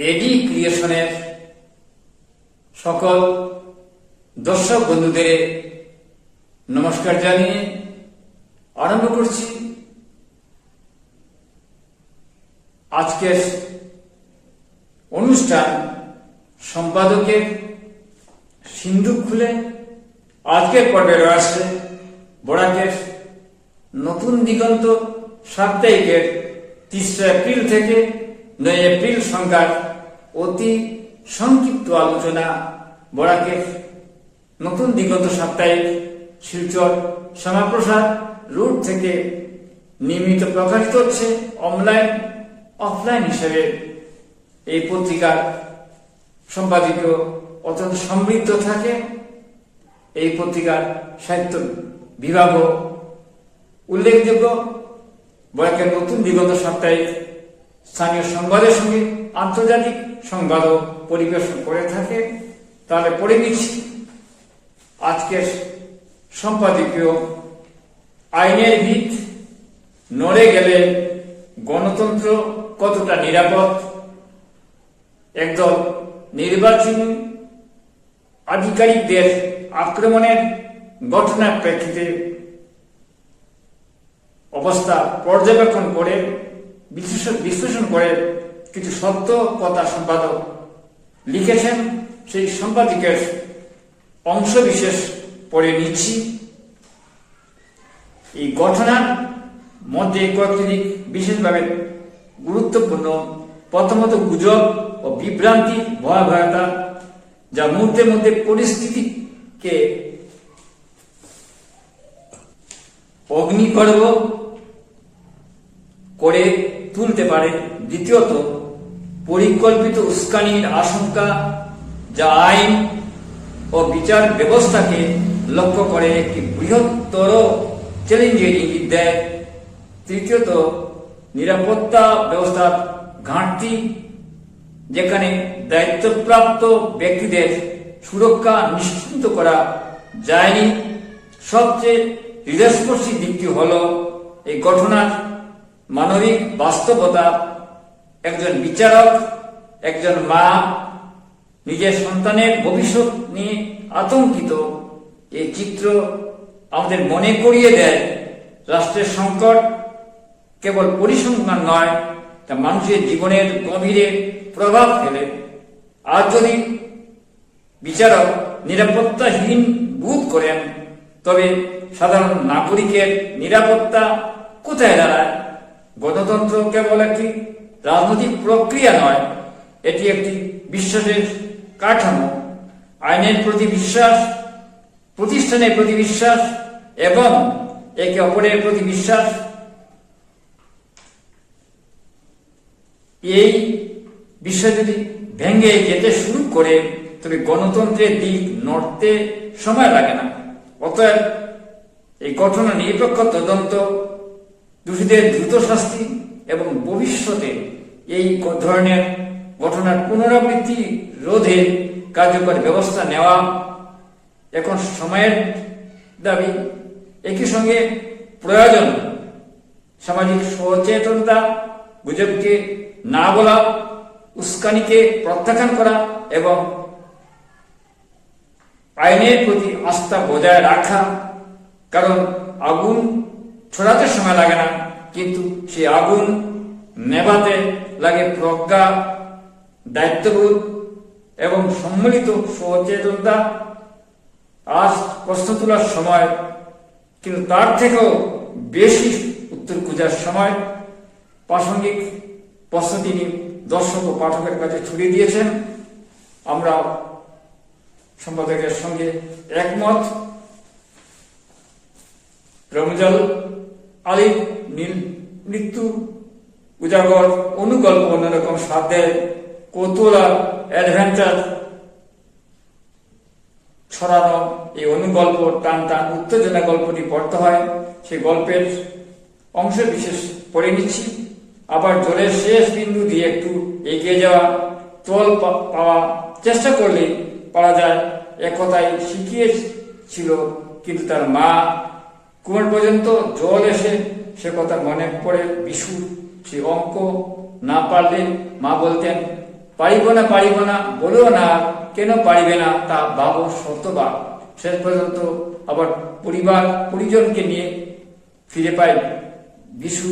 এডি ক্রিয়েশনের সকল দর্শক বন্ধুদের নমস্কার জানিয়ে আরম্ভ করছি আজকের অনুষ্ঠান। সম্পাদকের সিন্ধুক খুলে আজকের পর্বে রয়েছে বরাকের নতুন দিগন্ত সাপ্তাহিকের 3 এপ্রিল থেকে 9 এপ্রিল সংখ্যার অতি সংক্ষিপ্ত আলোচনা। বরাকের নতুন দিগন্ত সাপ্তাহিক শিলচর শ্যামাপ্রসাদ রোড থেকে নিয়মিত প্রকাশিত হচ্ছে অনলাইন অফলাইন হিসেবে। এই পত্রিকার সম্পাদকীয় অত্যন্ত সমৃদ্ধ থাকে। এই পত্রিকার সাহিত্য বিভাগও উল্লেখযোগ্য। বরাকের নতুন দিগন্ত সাপ্তাহিক স্থানীয় সংবাদের সঙ্গে আন্তর্জাতিক সংবাদও পরিবেশন করে থাকে। তাহলে পড়ে নিচ্ছি আজকের সম্পাদকীয়। আইনের ভিত নড়ে গেলে গণতন্ত্র কতটা নিরাপদ? একদল নির্বাচনী আধিকারিকদের আক্রমণের ঘটনার প্রেক্ষিতে অবস্থা পর্যবেক্ষণ করে বিশ্লেষণ করে কিছু সত্য কথা সম্পাদক লিখেছেন। সেই সম্পাদকের অংশ বিশেষ পড়ে নিচ্ছি। এই ঘটনার মধ্যে কয়েকটি বিশেষভাবে গুরুত্বপূর্ণ। প্রথমত গুজব ও বিভ্রান্তি ভয়াবহতা, যা মুহূর্তের মধ্যে পরিস্থিতিকে অগ্নিগর্ভ করে তুলতে পারে। দ্বিতীয়ত পরিকল্পিত উস্কানির আশঙ্কা, যা আইন ও বিচার ব্যবস্থাকে লক্ষ্য করে একটি বৃহত্তর চ্যালেঞ্জের ইঙ্গিত দেয়। তৃতীয়ত নিরাপত্তা ব্যবস্থার ঘাটতি, যেখানে দায়িত্বপ্রাপ্ত ব্যক্তিদের সুরক্ষা নিশ্চিত করা যায়নি। সবচেয়ে হৃদয়স্পর্শী দিকটি হল এই ঘটনার মানবিক বাস্তবতা। একজন বিচারক, একজন মা নিজের সন্তানের ভবিষ্যৎ নিয়ে আতঙ্কিত। এই চিত্র আমাদের মনে করিয়ে দেয় রাষ্ট্রের সংকট কেবল পরিসংখ্যান নয়, তা মানুষের জীবনের গভীরে প্রভাব ফেলে। আর যদি বিচারক নিরাপত্তাহীন বোধ করেন, তবে সাধারণ নাগরিকের নিরাপত্তা কোথায় দাঁড়ায়? গণতন্ত্র কেবল একটি রাজনৈতিক প্রক্রিয়া নয়, এটি একটি বিশ্বাসের কাঠামো। আইনের প্রতি বিশ্বাস, প্রতিষ্ঠানের প্রতি বিশ্বাস এবং একে অপরের প্রতি বিশ্বাস, এই বিষয় যদি ভেঙে যেতে শুরু করে, তবে গণতন্ত্রের দিক নড়তে সময় লাগে না। অতএব এই ঘটনা নিরপেক্ষ তদন্ত, দোষীদের দ্রুত শাস্তি এবং ভবিষ্যতে এই ধরনের ঘটনার পুনরাবৃত্তি রোধে কার্যকর ব্যবস্থা নেওয়া এখন সময়ের দাবি। একই সঙ্গে প্রয়োজন সামাজিক সচেতনতা, গুজবকে না বলা, উস্কানিকে প্রত্যাখ্যান করা এবং আইনের প্রতি আস্থা বজায় রাখা। কারণ আগুন ছড়াতে সময় লাগে না, কিন্তু সেই আগুন নেভাতে লাগে প্রজ্ঞা, দায়িত্ববোধ এবং সম্মিলিত সচেতনতা। আজ প্রশ্ন তোলার সময়, কিন্তু তার থেকেও বেশি উত্তর খোঁজার সময়। প্রাসঙ্গিক প্রশ্ন তিনি দর্শক ও পাঠকের কাছে ছড়িয়ে দিয়েছেন। আমরা সম্পাদকের সঙ্গে একমত। রমজান আলীর মৃত্যু উজাগর অনুগল্প অন্যরকম সাধ্যের কৌতূহল আর অ্যাডভেঞ্চার ছড়ানো এই অনুগল্প টান টান উত্তেজনা গল্পটি পড়তে হয়। সেই গল্পের অংশ বিশেষ পড়ে নিচ্ছি। আবার জলের শেষ বিন্দু দিয়ে একটু এগিয়ে যাওয়া, তল পাওয়া চেষ্টা করলে পারা যায়, একথাই শিখিয়েছিল। কিন্তু তার মা কুমার পর্যন্ত জল এসে সে কথা মনে পড়ে বিশুর। সে অঙ্ক না পারলে মা বলতেন, পারিব না বলেও না, কেন পারিবে না তা ভাবো শতবার। শেষ পর্যন্ত আবার পরিবার পরিজনকে নিয়ে ফিরে পায় বিশু।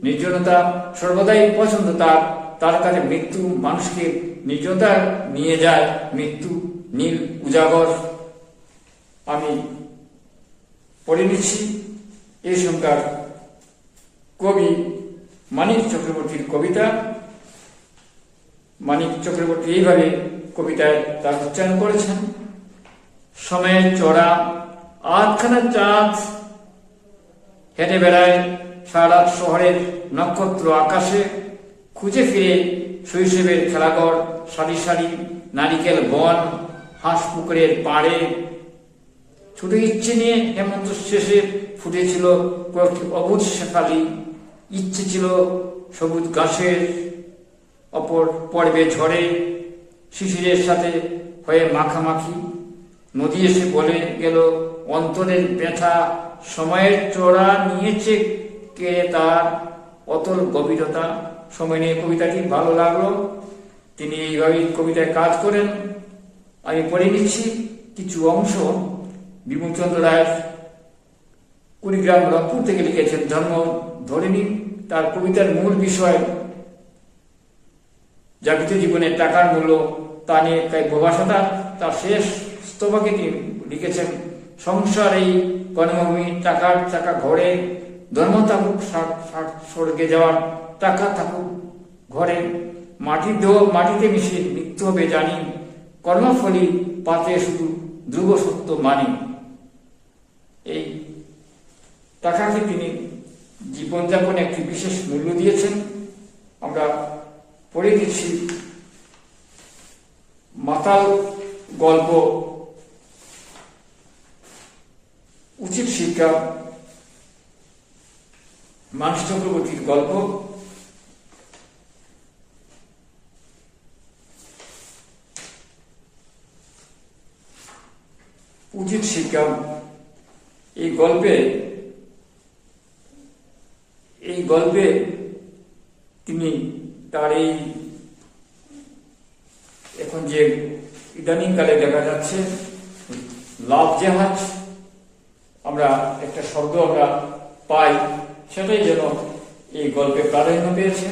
নির্জনতা সর্বদাই পছন্দ তার, তার কাছে মৃত্যু মানুষকে নির্জনতা নিয়ে যায়। মৃত্যু নীল উজাগর। আমি পড়ে নিচ্ছি এই সংখ্যার কবি মানিক চক্রবর্তীর কবিতা। মানিক চক্রবর্তী এইভাবে কবিতায় তার উচ্চারণ করেছেন। সময়ের চড়া আধখানা চাঁদ হেঁটে বেড়ায় সারা শহরের নক্ষত্র আকাশে, খুঁজে ফিরে শৈশবের খেলাঘর, সারি সারি নারিকেল বন, হাঁস পুকুরের পাড়ে। ছোট ইচ্ছে নিয়ে হেমন্ত শেষে ফুটেছিল কয়েকটি অবুঝ শেফালি। ইচ্ছে ছিল সবুজ ঘাসের অপর পর্বে ঝরে, শিশিরের সাথে হয়ে মাখামাখি। নদী এসে বলে গেল অন্তরের ব্যথা, সময়ের চড়া নিয়েছে কে তার অতল গভীরতা। সময় নিয়ে কবিতাটি ভালো লাগলো। তিনি এইভাবেই কবিতায় কাজ করেন। আমি পড়ে নিচ্ছি কিছু অংশ। বিমলচন্দ্র রায় কুড়িগ্রাম রংপুর থেকে লিখেছেন। ধর্ম ধরে নিন। তার কবিতার মূল বিষয় জাগতিক জীবনের টাকার মূল্য, তা নিয়ে কাব্যভাষাটা তার শেষ স্তবকে তিনি লিখেছেন। সংসার এই কর্মভূমি, টাকার চাকা ঘরে, ধর্ম থাকুক স্বর্গে যাওয়ার, টাকা থাকুক ঘরে। মাটির দেহ মাটিতে মিশে মৃত্যু হবে জানি, কর্মফলই পাতে শুধু ধ্রুব সত্য মানি। এই টাকাকে তিনি জীবনযাপনে একটি বিশেষ মূল্য দিয়েছেন। আমরা পড়ে দিচ্ছি মাতাল গল্প, উচিত শিক্ষা, মানিক চক্রবর্তীর গল্প। উচিত শিক্ষা এই গল্পে তিনি তার এই এখন যে ইদানিং কালে দেখা যাচ্ছে লাভ জাহাজ, আমরা একটা শব্দ আমরা পাই, সেটাই যেন এই গল্পে প্রাধান্য পেয়েছে।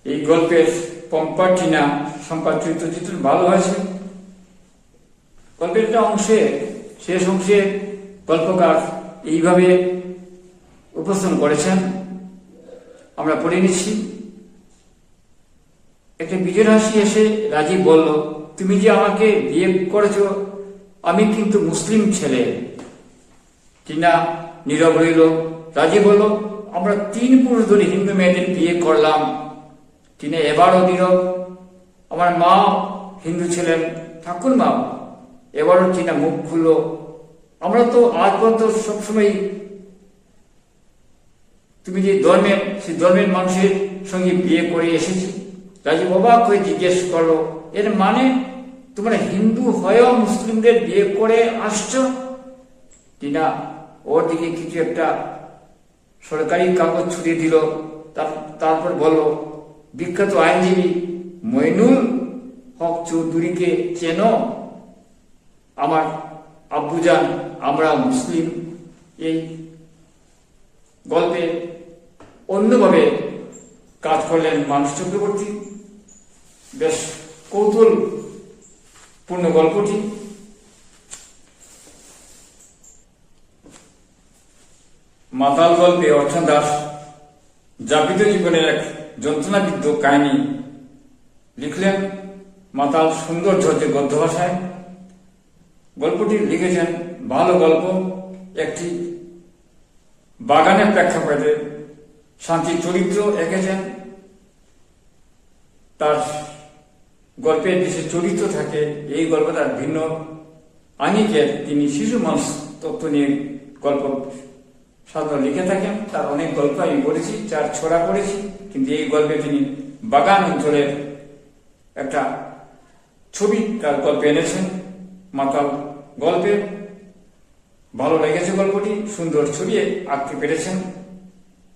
এই গল্পের পম্পা টিনা সম্পাদ চরিত্র ভালো হয়েছে। গল্পের একটা অংশে, শেষ অংশে গল্পকার এইভাবে উপস্থাপন করেছেন। আমরা পড়ে নিচ্ছি। একটা বিজয় হাসি এসে রাজীব বলল, তুমি যে আমাকে বিয়ে করেছ, আমি কিন্তু মুসলিম ছেলে। টিনা নীরব রইল। রাজীব বলল, আমরা 3 পুরুষ ধরে হিন্দু মেয়েদের বিয়ে করলাম। টিনা এবারও নীরব। আমার মা হিন্দু ছিলেন, ঠাকুর মা। এবারও টিনা মুখ খুলল, আমরা তো আজ পর্যন্ত সবসময় তুমি যে ধর্মের, সেই ধর্মের মানুষের সঙ্গে বিয়ে করে এসেছি। রাজীব অবাক হয়ে জিজ্ঞেস করলো, এর মানে তোমরা হিন্দু হয়েও মুসলিমদের বিয়ে করে আসছো? টিনা ওর দিকে কিছু একটা সরকারি কাগজ ছুটিয়ে দিল। তারপর বলল, বিখ্যাত আইনজীবী মইনুল হক চৌধুরীকে চেনো? আমার আব্বুজান, আমরা মুসলিম। এই গল্পে অন্যভাবে কাজ করলেন মানিক চক্রবর্তী। বেশ কৌতূহলপূর্ণ গল্পটি। মাতাল গল্পে অর্চন দাস যাপিত জীবনের এক যন্ত্রণাবিদ্ধ কাহিনী লিখলেন মাতাল সুন্দর ঝরঝে গদ্য ভাষায়। গল্পটি লিখেছেন ভালো গল্প, একটি বাগানের প্রেক্ষাপটে শান্তির চরিত্র এঁকেছেন। তার গল্পের বিশেষ চরিত্র থাকে। এই গল্পটার ভিন্ন আঙ্গিকের তিনি শিশু মানুষ তত্ত্ব নিয়ে গল্প সাধারণত লিখে থাকেন। তার অনেক গল্প আমি পড়েছি, 4 ছড়া পড়েছি, কিন্তু এই গল্পে তিনি বাগান অঞ্চলের একটা ছবি তার গল্পে এনেছেন। মাতাল গল্পে ভালো লেগেছে গল্পটি, সুন্দর ছবি আঁকতে পেরেছেন।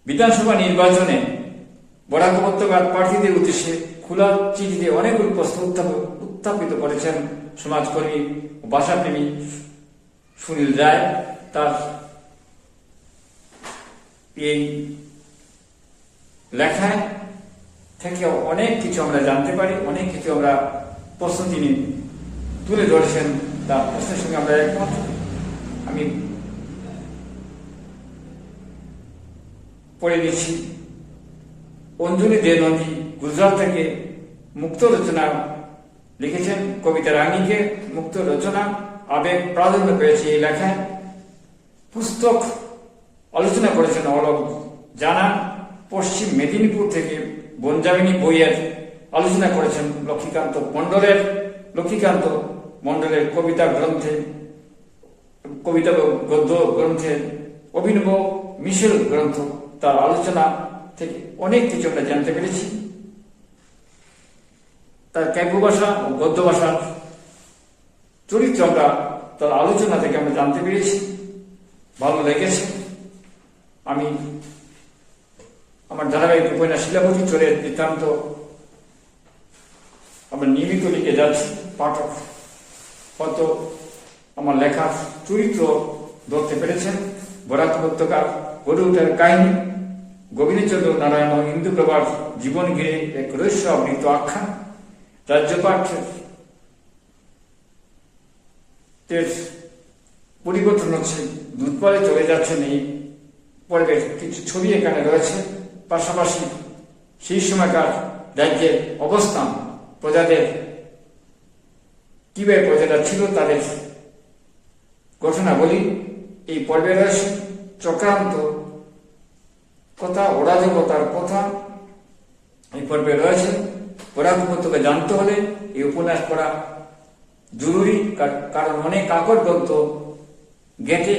বিধানসভা নির্বাচনে বরাক উপত্যকার প্রার্থীদের উদ্দেশ্যে খোলা চিঠিতে অনেকগুলো প্রশ্ন উত্থাপিত করেছেন সমাজকর্মী ও ভাষাপ্রেমী সুনীল রায়। তার এই লেখায় থেকে অনেক কিছু আমরা জানতে পারি, অনেক কিছু আমরা প্রশ্ন তিনি তুলে ধরেছেন, তার প্রশ্নের সঙ্গে আমরা একমত। আমি পড়ে দিচ্ছি। অঞ্জলি দে নদী গুজরাট থেকে মুক্ত রচনা লিখেছেন। কবিতার আঙ্গিকে মুক্ত রচনা আবেগ প্রাধান্য পেয়েছে এই লেখায়। পুস্তক আলোচনা করেছেন অলোক জানা। পশ্চিম মেদিনীপুর থেকে বনজামিনী বইয়ের আলোচনা করেছেন লক্ষ্মীকান্ত মণ্ডলের কবিতা গদ্য গ্রন্থে অভিনব মিশেল গ্রন্থ। তার আলোচনা থেকে অনেক কিছু আমরা জানতে পেরেছি। তার কাব্য ভাষা ও গদ্য ভাষার চরিত্র আমরা তার আলোচনা থেকে আমরা জানতে পেরেছি, ভালো লেগেছে। আমি আমার ধারাবাহিক উপন্যাস শিলাবতী চোরের বৃত্তান্ত আমরা নিয়মিত লিখে যাচ্ছি। পাঠক হয়তো আমার লেখার চরিত্র ধরতে পেরেছেন। বরাক উপত্যকার গড়ে ওঠার কাহিনী, গোবিন্দচন্দ্র নারায়ণ ও ইন্দুপ্রভার জীবন ঘিরে এক রহস্য আবৃত আখ্যান। রাজ্যপাঠের পরিবর্তন হচ্ছে, দুধপালে চলে যাচ্ছেন এই পর্বের কিছু ছবি এখানে রয়েছে। পাশাপাশি সেই সময়কার রাজ্যের অবস্থান, প্রজাদের কিভাবে প্রজারা ছিল তাদের ঘটনাবলী এই পর্বে রয়েছে। চক্রান্ত কথা, অরাজকতার কথা এই পর্বে রয়েছে। বরাক উপত্যকা জানতে হলে এই উপন্যাস পড়া জরুরি, কারণ অনেক আকর গ্রন্থ গেঁটে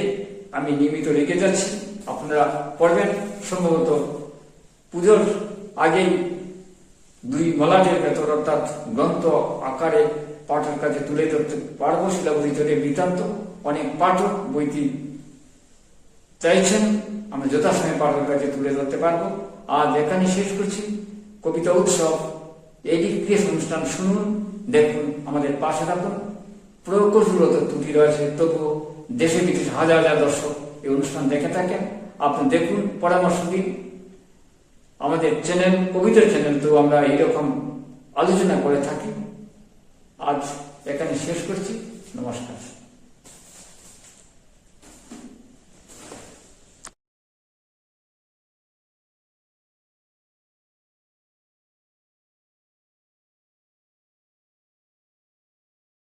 আমি নিয়মিত রেখে যাচ্ছি। আপনারা পড়বেন। সম্ভবত পুজোর আগেই 2 মলাটের ভেতর অর্থাৎ গ্রন্থ আকারে পাঠকের কাছে তুলে ধরতে পারবো শিলাবতী চোরের বৃত্তান্ত। অনেক পাঠক বইটি চাইছেন, আমরা যথাসময়ে পাঠকের কাছে তুলে ধরতে পারবো। আজ এখানে শেষ করছি। কবিতা উৎসব এডিক্রিয়েস অনুষ্ঠান শুনুন, দেখুন, আমাদের পাশে থাকুন। প্রকৌশলগত ত্রুটি রয়েছে, তবুও দেশে বিদেশে হাজার হাজার দর্শক এই অনুষ্ঠান দেখে থাকেন। আপনি দেখুন, পরামর্শ দিন। আমাদের চ্যানেল, কবিতার চ্যানেল, তো আমরা এইরকম আলোচনা করে থাকি। আজ এখানে শেষ করছি। নমস্কার।